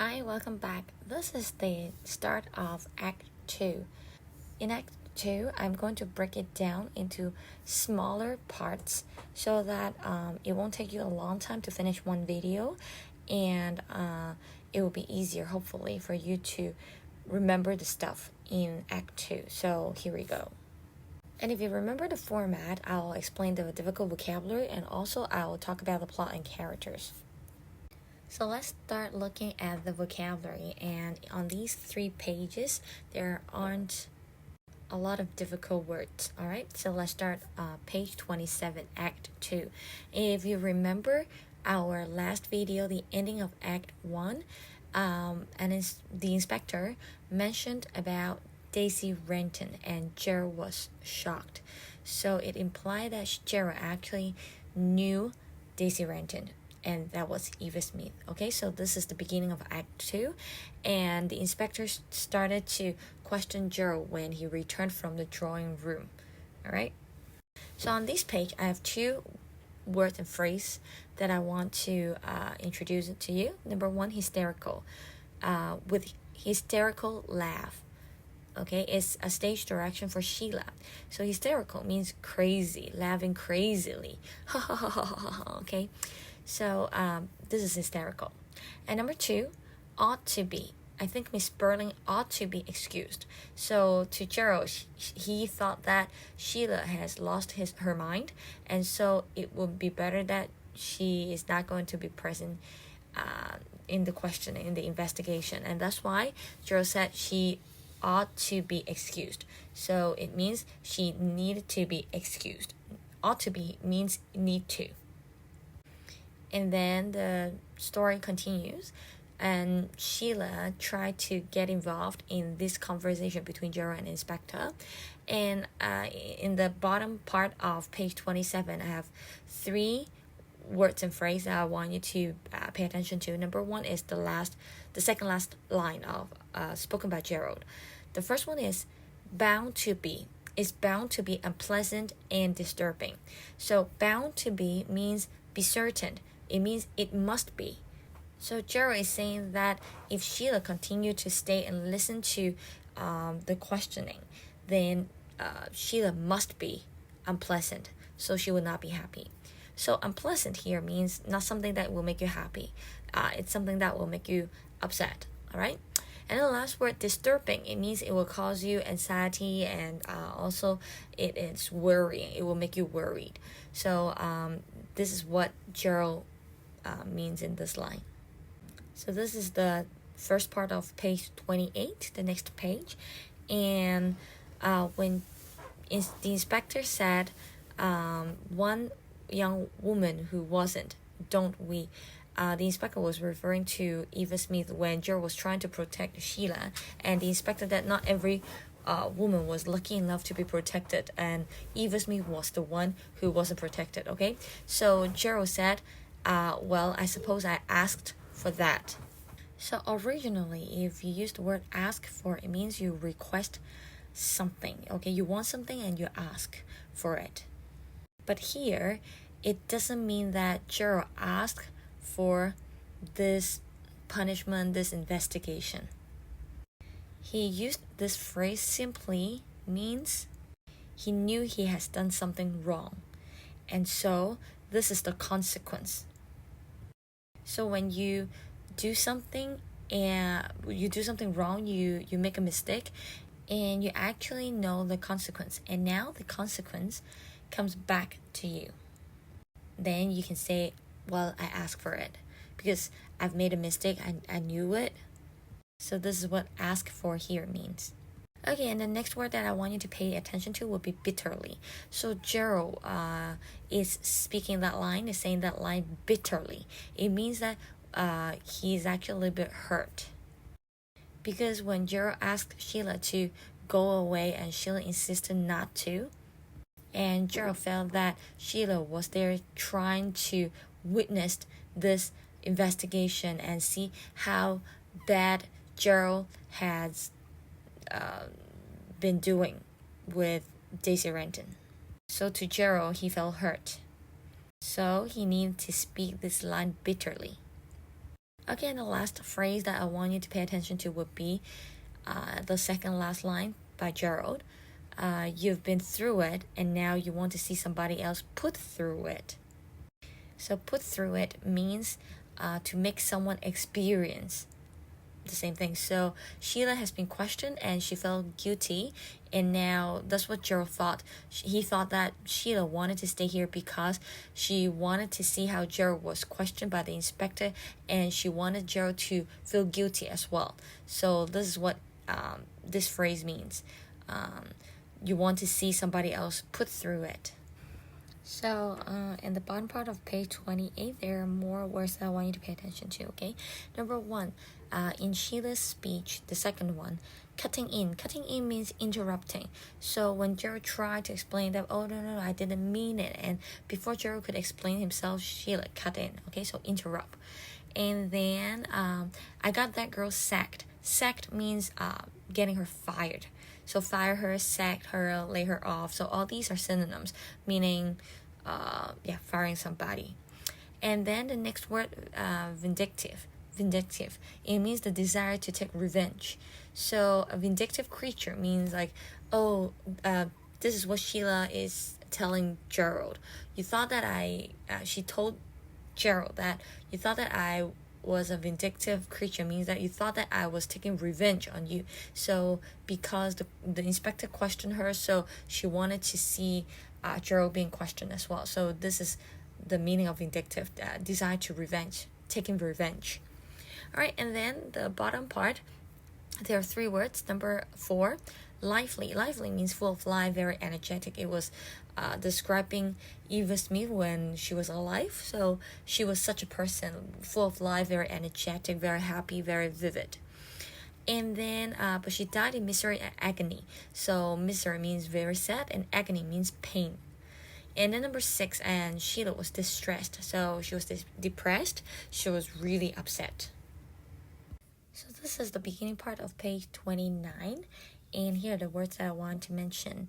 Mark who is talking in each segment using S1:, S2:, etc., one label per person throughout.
S1: Hi, welcome back. This is the start of Act 2. In Act 2, I'm going to break it down into smaller parts so that it won't take you a long time to finish one video, and it will be easier, hopefully, for you to remember the stuff in Act 2. So here we go. And if you remember the format, I'll explain the difficult vocabulary and also I'll talk about the plot and characters. So let's start looking at the vocabulary, and on these 3 pages there aren't a lot of difficult words. Alright, so let's start page 27, Act 2. If you remember our last video, the ending of Act 1, and the inspector mentioned about Daisy Renton and Gerald was shocked. So it implied that Gerald actually knew Daisy Renton, and that was Eva Smith. Okay, so this is the beginning of Act 2, and the inspector started to question Gerald when he returned from the drawing room. Alright, so on this page I have 2 words and phrases that I want to introduce it to you. Number 1, hysterical, with hysterical laugh. Okay, it's a stage direction for Sheila. So hysterical means crazy, laughing crazily. Okay, so this is hysterical. And number 2, ought to be. I think Miss Burling ought to be excused. So to Gerald, he thought that Sheila has lost her mind, and so it would be better that she is not going to be present in the questioning, in the investigation, and that's why Gerald said she ought to be excused. So it means she needed to be excused. Ought to be means need to. And then the story continues, and Sheila tried to get involved in this conversation between Gerald and Inspector. And in the bottom part of page 27, I have 3 words and phrases that I want you to pay attention to. Number 1 is the second last line of spoken by Gerald. The first one is bound to be. It's bound to be unpleasant and disturbing. So bound to be means be certain. It means it must be. So Gerald is saying that if Sheila continued to stay and listen to the questioning, then Sheila must be unpleasant, so she would not be happy. So unpleasant here means not something that will make you happy. It's something that will make you upset. Alright? And the last word, disturbing, it means it will cause you anxiety, and also it is worrying. It will make you worried. So this is what Gerald means in this line. So this is the first part of page 28, the next page. And when the inspector said one young woman who wasn't, don't we? The inspector was referring to Eva Smith when Gerald was trying to protect Sheila, and the inspector that not every woman was lucky enough to be protected, and Eva Smith was the one who wasn't protected. Okay, so Gerald said, well, I suppose I asked for that. So originally, if you use the word ask for, it means you request something. Okay, you want something and you ask for it. But here, it doesn't mean that Gerald asked for this punishment, this investigation. He used this phrase simply means he knew he has done something wrong, and so this is the consequence. So when you do something and you do something wrong, you make a mistake, and you actually know the consequence, and now the consequence comes back to you. Then you can say, well, I asked for it because I've made a mistake. I knew it. So this is what ask for here means. Okay, and the next word that I want you to pay attention to will be bitterly. So Gerald is speaking that line, is saying that line bitterly. It means that he's actually a little bit hurt. Because when Gerald asked Sheila to go away and Sheila insisted not to, and Gerald felt that Sheila was there trying to witness this investigation and see how bad Gerald has been doing with Daisy Renton. So to Gerald, he felt hurt. So he needed to speak this line bitterly. Okay, and the last phrase that I want you to pay attention to would be the second last line by Gerald. You've been through it, and now you want to see somebody else put through it. So put through it means to make someone experience the same thing. So Sheila has been questioned and she felt guilty, and now that's what Gerald thought. He thought that Sheila wanted to stay here because she wanted to see how Gerald was questioned by the inspector, and she wanted Gerald to feel guilty as well. So this is what this phrase means. You want to see somebody else put through it. So, in the bottom part of page 28, there are more words that I want you to pay attention to, okay? Number one, in Sheila's speech, the second one, cutting in. Cutting in means interrupting. So, when Gerald tried to explain that, oh, no, I didn't mean it, and before Gerald could explain himself, Sheila cut in, okay? So, interrupt. And then, I got that girl sacked. Sacked means getting her fired. So fire her, sack her, lay her off. So all these are synonyms, meaning firing somebody. And then the next word, vindictive. Vindictive. It means the desire to take revenge. So a vindictive creature means like, this is what Sheila is telling Gerald. You thought that she told Gerald that you thought that I was a vindictive creature, means that you thought that I was taking revenge on you. So because the inspector questioned her, so she wanted to see Gerald being questioned as well. So this is the meaning of vindictive, desire to revenge, taking revenge. All right, and then the bottom part, there are three words. Number 4, lively. Lively means full of life, very energetic. It was describing Eva Smith when she was alive. So she was such a person, full of life, very energetic, very happy, very vivid. And then, but she died in misery and agony. So misery means very sad, and agony means pain. And then number 6, and Sheila was distressed. So she was depressed. She was really upset. So this is the beginning part of page 29, and here are the words that I want to mention.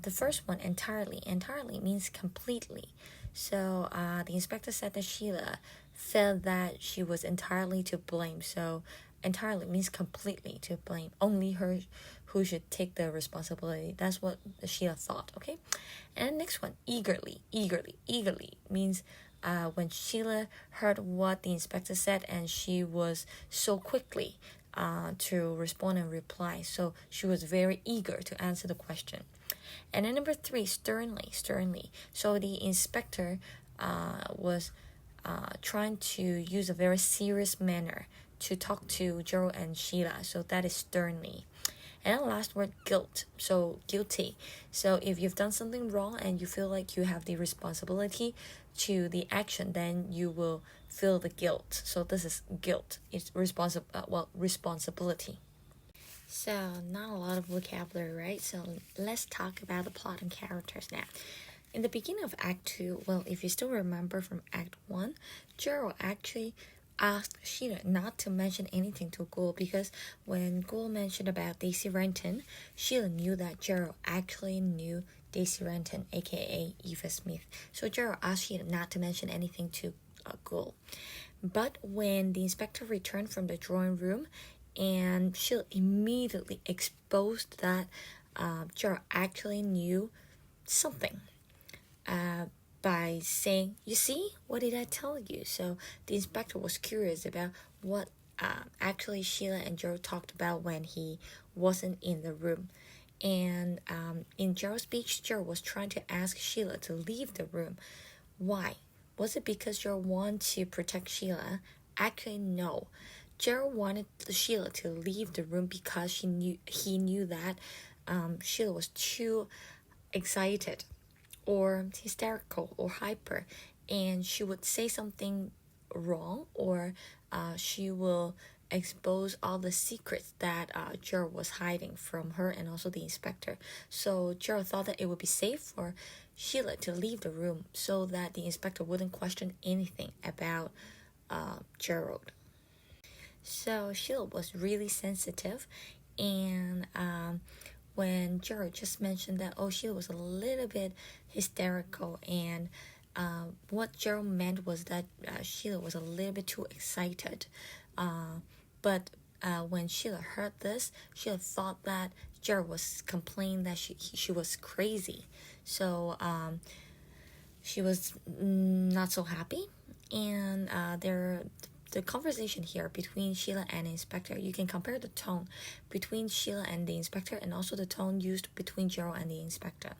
S1: The first one, entirely. Entirely means completely. So the inspector said that Sheila felt that she was entirely to blame. So entirely means completely to blame. Only her who should take the responsibility. That's what Sheila thought, okay? And the next one, eagerly. Eagerly. Eagerly means when Sheila heard what the inspector said, and she was so quickly to respond and reply. So she was very eager to answer the question. And then number 3, sternly. Sternly. So the inspector was trying to use a very serious manner to talk to Gerald and Sheila. So that is sternly. And the last word, guilt. So guilty. So if you've done something wrong and you feel like you have the responsibility to the action, then you will feel the guilt. So this is guilt. It's responsibility. So not a lot of vocabulary, right? So let's talk about the plot and characters now. In the beginning of Act 2, well, if you still remember from Act 1, Gerald actually asked Sheila not to mention anything to Gould, because when Gould mentioned about Daisy Renton, Sheila knew that Gerald actually knew Daisy Renton, aka Eva Smith. So Gerald asked Sheila not to mention anything to Gould. But when the inspector returned from the drawing room, and Sheila immediately exposed that Gerald actually knew something by saying, you see, what did I tell you? So the inspector was curious about what actually Sheila and Gerald talked about when he wasn't in the room. And in Gerald's speech, Gerald was trying to ask Sheila to leave the room. Why? Was it because Gerald wanted to protect Sheila? Actually, no. Gerald wanted Sheila to leave the room because he knew that Sheila was too excited or hysterical or hyper, and she would say something wrong, or she will expose all the secrets that Gerald was hiding from her and also the inspector. So Gerald thought that it would be safe for Sheila to leave the room so that the inspector wouldn't question anything about Gerald. So Sheila was really sensitive, and when Gerald just mentioned that, Sheila was a little bit hysterical and what Gerald meant was that Sheila was a little bit too excited. But when Sheila heard this, Sheila thought that Gerald was complaining that she was crazy. So she was not so happy. And the conversation here between Sheila and the inspector, you can compare the tone between Sheila and the inspector and also the tone used between Gerald and the inspector.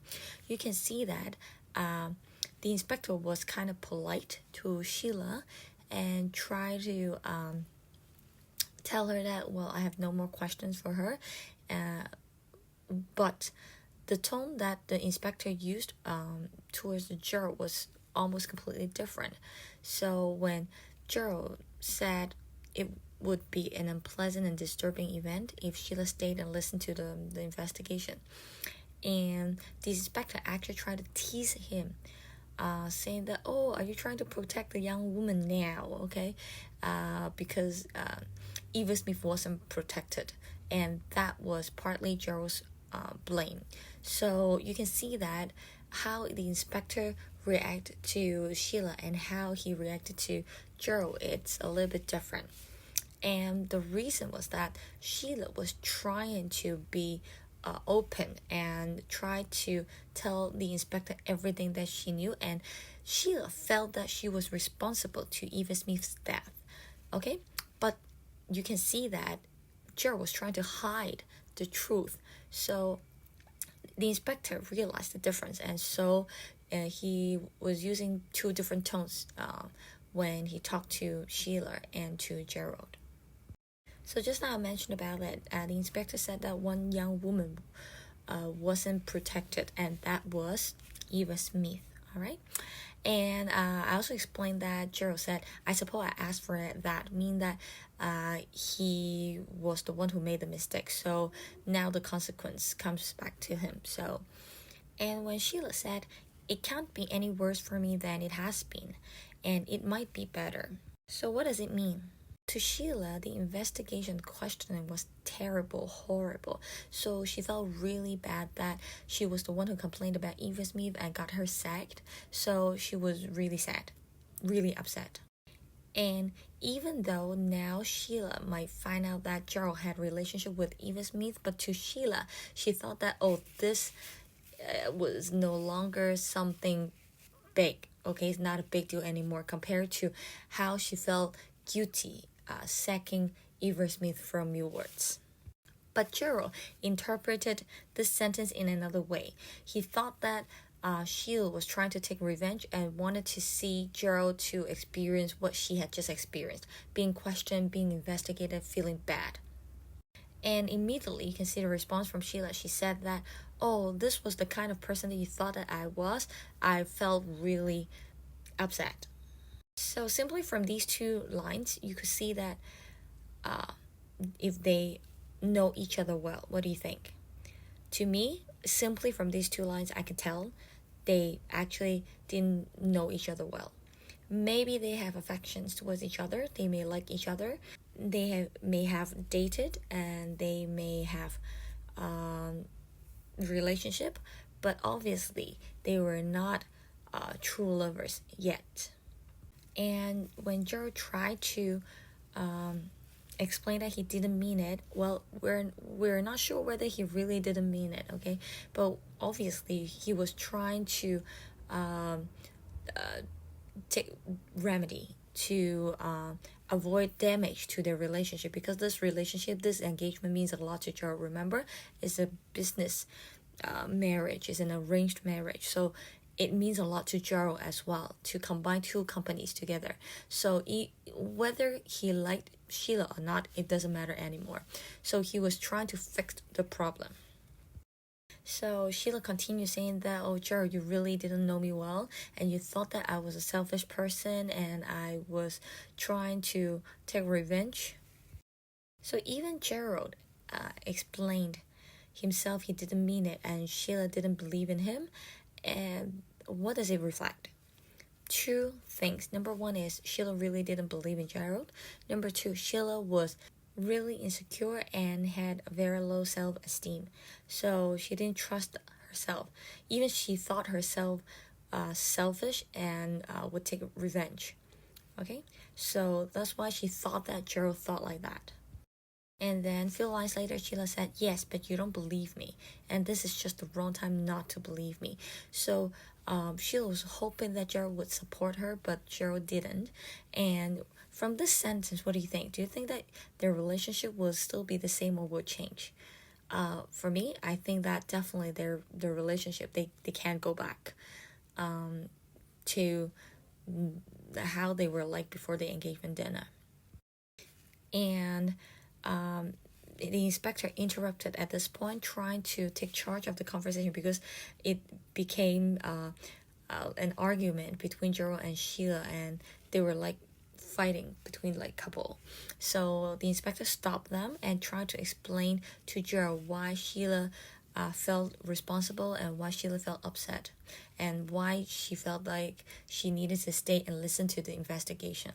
S1: You can see that the inspector was kind of polite to Sheila and tried to tell her that, well, I have no more questions for her. But the tone that the inspector used towards the Gerald was almost completely different. So when Gerald said it would be an unpleasant and disturbing event if Sheila stayed and listened to the investigation, and the inspector actually tried to tease him, saying that, oh, are you trying to protect the young woman now, okay? Because Eva Smith wasn't protected, and that was partly Gerald's blame. So you can see that how the inspector reacted to Sheila and how he reacted to Gerald, it's a little bit different. And the reason was that Sheila was trying to be open and try to tell the inspector everything that she knew, and Sheila felt that she was responsible to Eva Smith's death. Okay, but you can see that Gerald was trying to hide the truth. So the inspector realized the difference, and so he was using two different tones when he talked to Sheila and to Gerald. So just now I mentioned about it, the inspector said that one young woman wasn't protected, and that was Eva Smith. All right. And I also explained that Gerald said, I suppose I asked for it, that mean that he was the one who made the mistake. So now the consequence comes back to him. So, and when Sheila said, it can't be any worse for me than it has been, and it might be better. So what does it mean? To Sheila, the investigation questioning was terrible, horrible. So she felt really bad that she was the one who complained about Eva Smith and got her sacked. So she was really sad, really upset. And even though now Sheila might find out that Gerald had a relationship with Eva Smith, but to Sheila, she thought that, oh, this was no longer something big. Okay, it's not a big deal anymore compared to how she felt guilty sacking Eva Smith from Millwards. But Gerald interpreted this sentence in another way. He thought that Sheila was trying to take revenge and wanted to see Gerald to experience what she had just experienced, being questioned, being investigated, feeling bad. And immediately you can see the response from Sheila. She said that, oh, this was the kind of person that you thought that I was. I felt really upset. So simply from these two lines, you could see that if they know each other well, what do you think? To me, simply from these two lines, I could tell they actually didn't know each other well. Maybe they have affections towards each other. They may like each other. They may have dated, and they may have relationship, but obviously they were not true lovers yet. And when Gerald tried to explain that he didn't mean it, well, we're not sure whether he really didn't mean it, okay? But obviously he was trying to take remedy to avoid damage to their relationship, because this relationship, this engagement means a lot to Gerald. Remember, it's a business marriage, it's an arranged marriage, so it means a lot to Gerald as well to combine two companies together. So whether he liked Sheila or not, it doesn't matter anymore. So he was trying to fix the problem. So Sheila continued saying that, oh, Gerald, you really didn't know me well, and you thought that I was a selfish person and I was trying to take revenge. So even Gerald explained himself he didn't mean it, and Sheila didn't believe in him. And what does it reflect? Two things. Number one is Sheila really didn't believe in Gerald. Number two, Sheila was really insecure and had a very low self-esteem. So she didn't trust herself. Even she thought herself selfish and would take revenge. Okay, so that's why she thought that Gerald thought like that. And then a few lines later, Sheila said, "Yes, but you don't believe me. And this is just the wrong time not to believe me." So Sheila was hoping that Gerald would support her, but Gerald didn't. And from this sentence, what do you think? Do you think that their relationship will still be the same or will change? For me, I think that definitely their relationship, they can't go back to how they were like before the engagement dinner. And the inspector interrupted at this point, trying to take charge of the conversation because it became an argument between Gerald and Sheila, and they were like fighting between like couple. So the inspector stopped them and tried to explain to Gerald why Sheila felt responsible and why Sheila felt upset and why she felt like she needed to stay and listen to the investigation.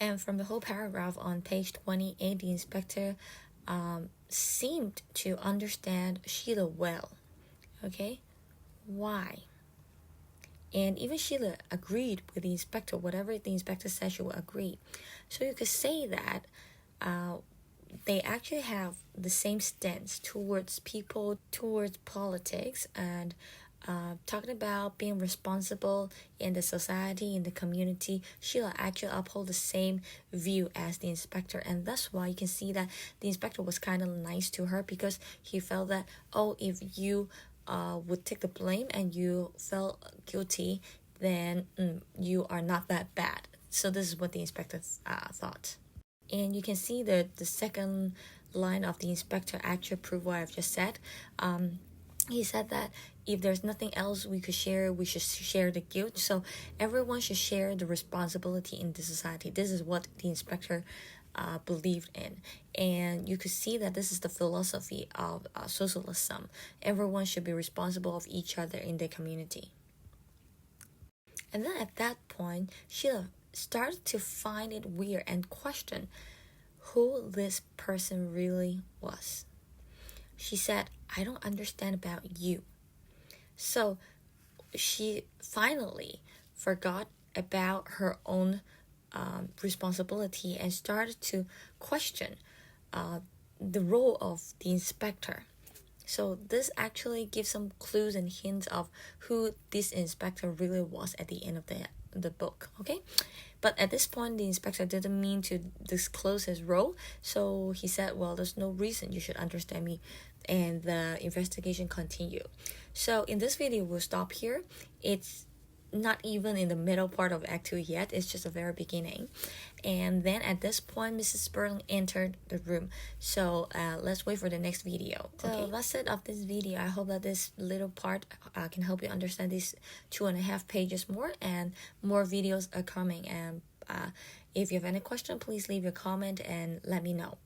S1: And from the whole paragraph on page 28, the inspector seemed to understand Sheila well. Okay? Why? And even Sheila agreed with the inspector. Whatever the inspector said, she would agree. So you could say that they actually have the same stance towards people, towards politics, and talking about being responsible in the society, in the community. Sheila actually uphold the same view as the inspector, and that's why you can see that the inspector was kind of nice to her, because he felt that, oh, if you would take the blame and you felt guilty, then you are not that bad. So this is what the inspector thought. And you can see that the second line of the inspector actually proved what I've just said. He said that if there's nothing else we could share, we should share the guilt. So everyone should share the responsibility in the society. This is what the inspector believed in. And you could see that this is the philosophy of socialism. Everyone should be responsible of each other in their community. And then at that point, Sheila started to find it weird and question who this person really was. She said, "I don't understand about you." So she finally forgot about her own responsibility and started to question the role of the inspector. So this actually gives some clues and hints of who this inspector really was at the end of the book, okay? But at this point, the inspector didn't mean to disclose his role, so he said, well, there's no reason you should understand me, and the investigation continued. So in this video, we'll stop here. It's not even in the middle part of Act 2 yet, it's just the very beginning. And then at this point, Mrs. Sperling entered the room. So let's wait for the next video. Okay? So that's it of this video. I hope that this little part can help you understand these 2.5 pages more, and more videos are coming. And if you have any question, please leave your comment and let me know.